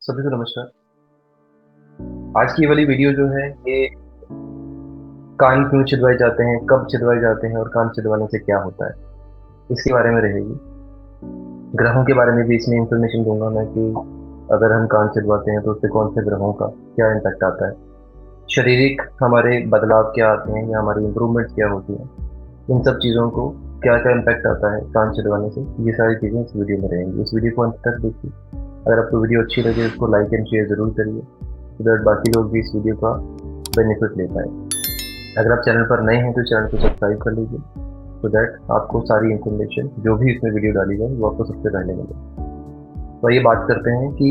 सभी को नमस्कार। आज की ये वाली वीडियो जो है ये कान क्यों छिदवाए जाते हैं, कब छिदवाए जाते हैं और कान छिदवाने से क्या होता है, इसके बारे में रहेगी। ग्रहों के बारे में भी इसमें इंफॉर्मेशन दूंगा मैं कि अगर हम कान छिदवाते हैं तो उससे कौन से ग्रहों का क्या इम्पैक्ट आता है, शारीरिक हमारे बदलाव क्या आते हैं या हमारी इम्प्रूवमेंट क्या होती है, इन सब चीज़ों को क्या क्या इम्पैक्ट आता है कान छिदवाने से, ये सारी चीज़ें इस वीडियो में रहेंगी। इस वीडियो को अंत तक देखिए। अगर आपको वीडियो अच्छी लगे उसको लाइक एंड शेयर ज़रूर करिए, सो दैट बाकी लोग भी इस वीडियो का बेनिफिट ले पाएँ। अगर आप चैनल पर नए हैं तो चैनल को सब्सक्राइब कर लीजिए, सो दैट आपको सारी इन्फॉर्मेशन जो भी इसमें वीडियो डाली जाए वो आपको सबसे पहले मिले। तो ये बात करते हैं कि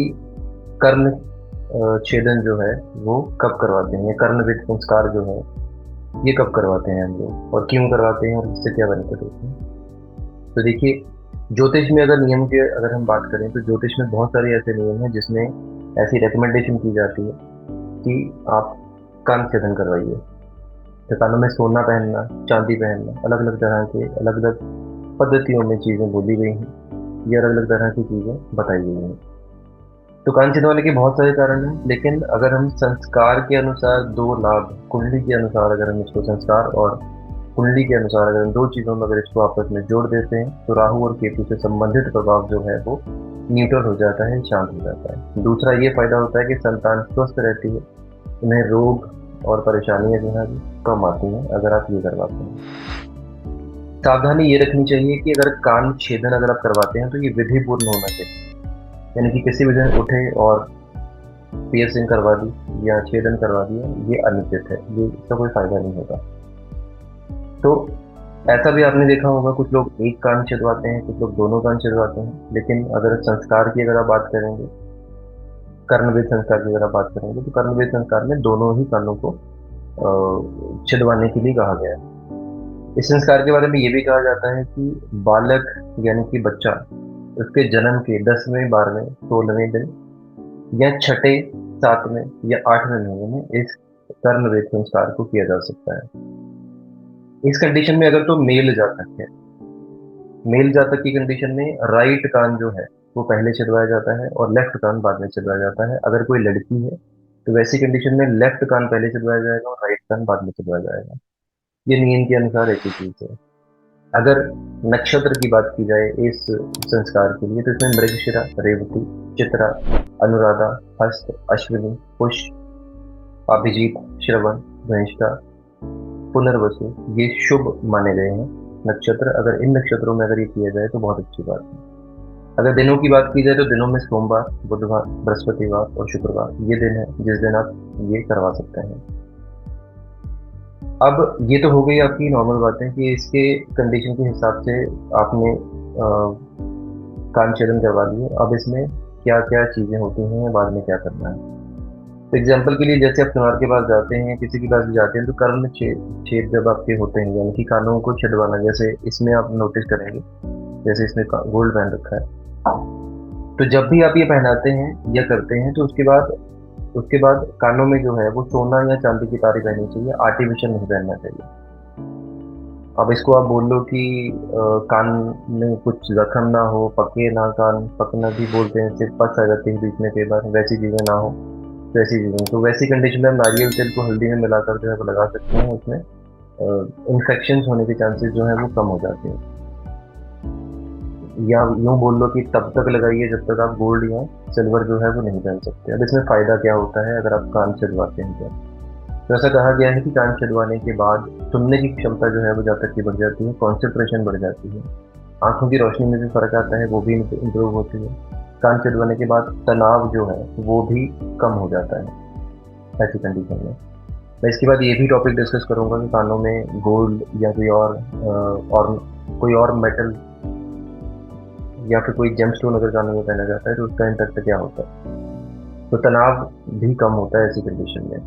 कर्ण छेदन जो है वो कब करवाते हैं, या कर्णवेद संस्कार जो है ये कब करवाते हैं हम लोग और क्यों करवाते हैं और इससे क्या बेनिफिट होते हैं। तो देखिए, ज्योतिष में अगर नियम के अगर हम बात करें तो ज्योतिष में बहुत सारे ऐसे नियम हैं जिसमें ऐसी रिकमेंडेशन की जाती है कि आप कान छेदन करवाइए। तो कानों में सोना पहनना, चांदी पहनना, अलग अलग तरह के अलग अलग पद्धतियों में चीज़ें बोली गई हैं, ये अलग अलग तरह की चीज़ें बताई गई हैं। तो कान छिदवाने के बहुत सारे कारण हैं, लेकिन अगर हम संस्कार के अनुसार दो लाभ, कुंडली के अनुसार अगर हम इसको संस्कार और कुंडली के अनुसार अगर हम दो चीज़ों में अगर इसको आपस में जोड़ देते हैं तो राहु और केतु से संबंधित प्रभाव जो है वो न्यूट्रल हो जाता है, शांत हो जाता है। दूसरा ये फायदा होता है कि संतान स्वस्थ रहती है, उन्हें रोग और परेशानियां जो है वो कम आती हैं अगर आप ये करवाते हैं। सावधानी ये रखनी चाहिए कि अगर कान छेदन अगर आप करवाते हैं तो ये विधिपूर्ण होना चाहिए, यानी कि किसी भी दिन उठे और पियर्सिंग करवा दी या छेदन करवा दिया, ये अनुचित है, ये इसका कोई फायदा नहीं होगा। तो ऐसा भी आपने देखा होगा, कुछ लोग एक कान छिदवाते हैं, कुछ लोग दोनों कान छिदवाते हैं, लेकिन अगर संस्कार की अगर आप बात करेंगे, कर्णवेद संस्कार की अगर आप बात करेंगे तो कर्णवेद संस्कार में दोनों ही कानों को छिदवाने के लिए कहा गया है। इस संस्कार के बारे में ये भी कहा जाता है कि बालक यानी कि बच्चा उसके जन्म के 10वें 12वें 16वें दिन या छठे 7वें या 8वें महीने में इस कर्णवेद संस्कार को किया जा सकता है। इस कंडीशन में अगर तो मेल जातक है, मेल जातक की कंडीशन में राइट कान जो है वो पहले छिदवाया जाता है और लेफ्ट कान बाद में छिदवाया जाता है। अगर कोई लड़की है तो वैसी कंडीशन में लेफ्ट कान पहले छिदवाया जाएगा और राइट कान बाद में छिदवाया जाएगा। ये नियम के अनुसार ऐसी चीज है। अगर नक्षत्र की बात की जाए इस संस्कार के लिए तो इसमें मृगशिरा, रेवती, चित्रा, अनुराधा, हस्त, अश्विनी, पुष्य, अभिजीत, श्रवण, धनिष्ठा, पुनर्वसु ये शुभ माने गए हैं नक्षत्र। अगर इन नक्षत्रों में अगर ये किया जाए तो बहुत अच्छी बात है। अगर दिनों की बात की जाए तो दिनों में सोमवार, बुधवार, बृहस्पतिवार और शुक्रवार ये दिन है जिस दिन आप ये करवा सकते हैं। अब ये तो हो गई आपकी नॉर्मल बातें कि इसके कंडीशन के हिसाब से आपने कान छेदन करवा लिए। अब इसमें क्या क्या चीज़ें होती हैं, बाद में क्या करना है। तो एग्जाम्पल के लिए जैसे आप सुनार के पास जाते हैं, किसी के पास भी जाते हैं तो कर्ण छेद जब आपके होते हैं यानी कि कानों को छिदवाना, जैसे इसमें आप नोटिस करेंगे, जैसे इसमें गोल्ड पहन रखा है, तो जब भी आप ये पहनाते हैं या करते हैं तो उसके बाद कानों में जो है वो सोना या चांदी की तारी पहननी चाहिए, आर्टिफिशियल नहीं पहनना चाहिए। अब इसको आप बोल लो कि कान में कुछ जख्म ना हो, पके ना कान, पकना भी बोलते हैं, सिर्फ पस आ जाती है बीच में कई बार, वैसी चीज़ें ना हो, वैसी चीज़ें तो वैसी कंडीशन में हम नारियल तेल को हल्दी में मिलाकर जो है वो लगा सकते हैं। उसमें इन्फेक्शन होने के चांसेस जो है वो कम हो जाते हैं। या यूँ बोल लो कि तब तक लगाइए जब तक आप गोल्ड या सिल्वर जो है वो नहीं पहन सकते। अब इसमें फ़ायदा क्या होता है अगर आप कान छिदवाते हैं तो ऐसा कहा गया है कि कान छिदवाने के बाद सुनने की क्षमता जो है वो जातक की बढ़ जाती है, कॉन्सेंट्रेशन बढ़ जाती है, आंखों की रोशनी में भी फ़र्क आता है, वो भी इम्प्रूव होती है। कान छिदवाने के बाद तनाव जो है वो भी कम हो जाता है ऐसी कंडीशन में। मैं इसके बाद ये भी टॉपिक डिस्कस करूंगा कि कानों में गोल्ड या कोई और मेटल या फिर कोई जेमस्टोन अगर कानों में पहना जाता है तो उसका इम्पैक्ट क्या होता है। तो तनाव भी कम होता है ऐसी कंडीशन में।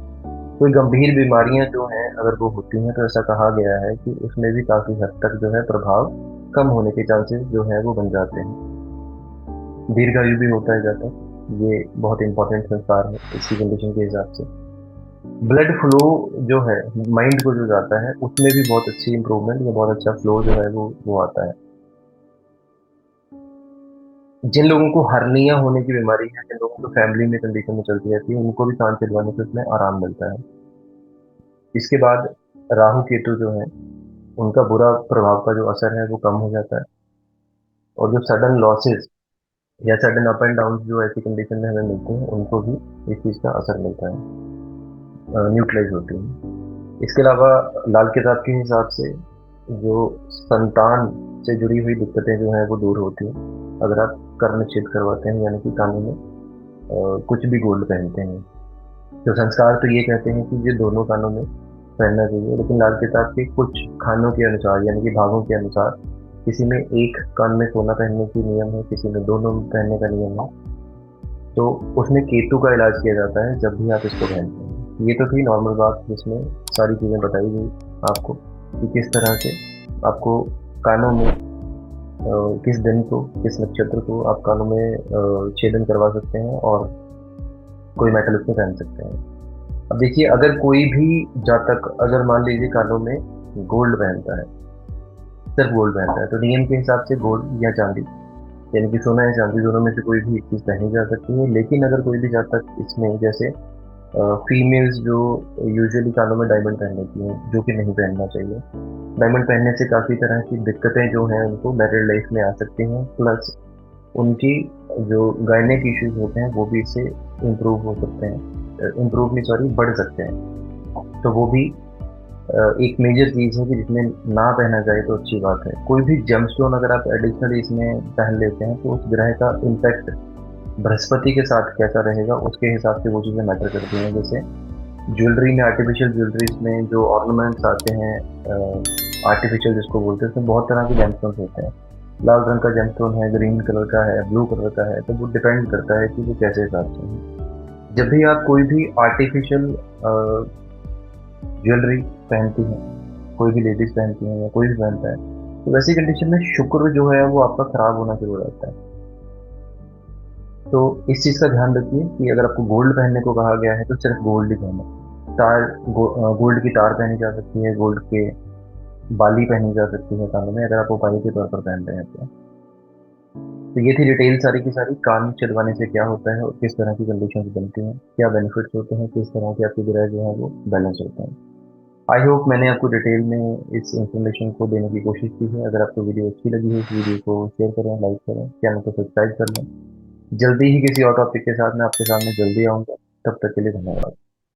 कोई गंभीर बीमारियां जो हैं अगर वो होती हैं तो ऐसा कहा गया है कि उसमें भी काफ़ी हद तक जो है प्रभाव कम होने के चांसेस जो है वो बन जाते हैं। दीर्घायु भी होता है जाता है, ये बहुत इंपॉर्टेंट संस्कार है इसकी कंडीशन के हिसाब से। ब्लड फ्लो जो है माइंड को जो जाता है उसमें भी बहुत अच्छी इंप्रूवमेंट या बहुत अच्छा फ्लो जो है वो आता है। जिन लोगों को हर्निया होने की बीमारी है, जिन लोगों को फैमिली में कंडीशन में चलती रहती है, उनको भी कान छिदवाने से उसमें आराम मिलता है। इसके बाद राहु केतु जो है, उनका बुरा प्रभाव का जो असर है वो कम हो जाता है, और जो सडन लॉसेस या सडन अप एंड डाउन जो ऐसी कंडीशन में हमें मिलते हैं, उनको भी इस चीज़ का असर मिलता है, न्यूट्रलाइज होती है। इसके अलावा लाल किताब के हिसाब से जो संतान से जुड़ी हुई दिक्कतें जो हैं वो दूर होती हैं अगर आप कर्ण छेद करवाते हैं, यानी कि कानों में कुछ भी गोल्ड पहनते हैं। तो संस्कार तो ये कहते हैं कि ये दोनों कानों में पहनना चाहिए, लेकिन लाल किताब के कुछ खानों के अनुसार, यानी कि भागों के अनुसार, किसी में एक कान में सोना पहनने की नियम है, किसी में दोनों में पहनने का नियम है। तो उसमें केतु का इलाज किया जाता है जब भी आप इसको पहनते हैं। ये तो थी नॉर्मल बात, जिसमें सारी चीज़ें बताई गई आपको कि किस तरह से आपको कानों में किस दिन को, किस नक्षत्र को आप कानों में छेदन करवा सकते हैं और कोई मेटल उसमें पहन सकते हैं। अब देखिए, अगर कोई भी जातक अगर मान लीजिए कानों में गोल्ड पहनता है, सिर्फ गोल्ड पहनता है, तो नियम के हिसाब से गोल्ड या चांदी, यानी कि सोना या चांदी, दोनों में से कोई भी एक चीज़ पहनी जा सकती है। लेकिन अगर कोई भी जातक इसमें, जैसे फीमेल्स जो यूजुअली कानों में डायमंड पहन लेती हैं, जो कि नहीं पहनना चाहिए। डायमंड पहनने से काफ़ी तरह की दिक्कतें जो हैं उनको मैरिड लाइफ में आ सकती हैं, प्लस उनकी जो गायनेक इश्यूज होते हैं वो भी इससे इम्प्रूव हो सकते हैं, इम्प्रूव नहीं, सॉरी, बढ़ सकते हैं। तो वो भी एक मेजर चीज़ है कि जिसमें ना पहना जाए तो अच्छी बात है। कोई भी जेमस्टोन अगर आप एडिशनली इसमें पहन लेते हैं, तो उस ग्रह का इम्पैक्ट बृहस्पति के साथ कैसा रहेगा, उसके हिसाब से वो चीज़ें मैटर करती हैं। जैसे ज्वेलरी में, आर्टिफिशियल ज्वेलरीज में जो ऑर्नामेंट्स आते हैं, आर्टिफिशियल जिसको बोलते हैं, उसमें बहुत तरह के जेमस्टोन्स होते हैं। लाल रंग का जेमस्टोन है, ग्रीन कलर का है, ब्लू कलर का है, तो वो डिपेंड करता है कि वो कैसे हिसाब से है। जब भी आप कोई भी आर्टिफिशियल ज्वेलरी पहनती हैं, कोई भी लेडीज पहनती हैं या कोई भी पहनता है, तो वैसी कंडीशन में शुक्र जो है वो आपका खराब होना शुरू हो जाता है। तो इस चीज़ का ध्यान रखिए कि अगर आपको गोल्ड पहनने को कहा गया है तो सिर्फ गोल्ड ही पहने। गोल्ड की तार पहनी जा सकती है, गोल्ड के बाली पहनी जा सकती है कानों में, अगर आप उपाय के तौर पर पहन रहे हैं तो। ये थी डिटेल सारी की सारी, कान छिदवाने से क्या होता है और किस तरह की कंडीशंस बनती हैं, क्या बेनिफिट्स होते हैं, किस तरह के आपके ग्रह जो है वो बैलेंस होते हैं। आई होप मैंने आपको डिटेल में इस इन्फॉर्मेशन को देने की कोशिश की है। अगर आपको वीडियो अच्छी लगी है, इस वीडियो को शेयर करें, लाइक करें, चैनल को सब्सक्राइब कर लें। जल्दी ही किसी और टॉपिक के साथ मैं आपके सामने जल्दी आऊँगा। तब तक के लिए धन्यवाद।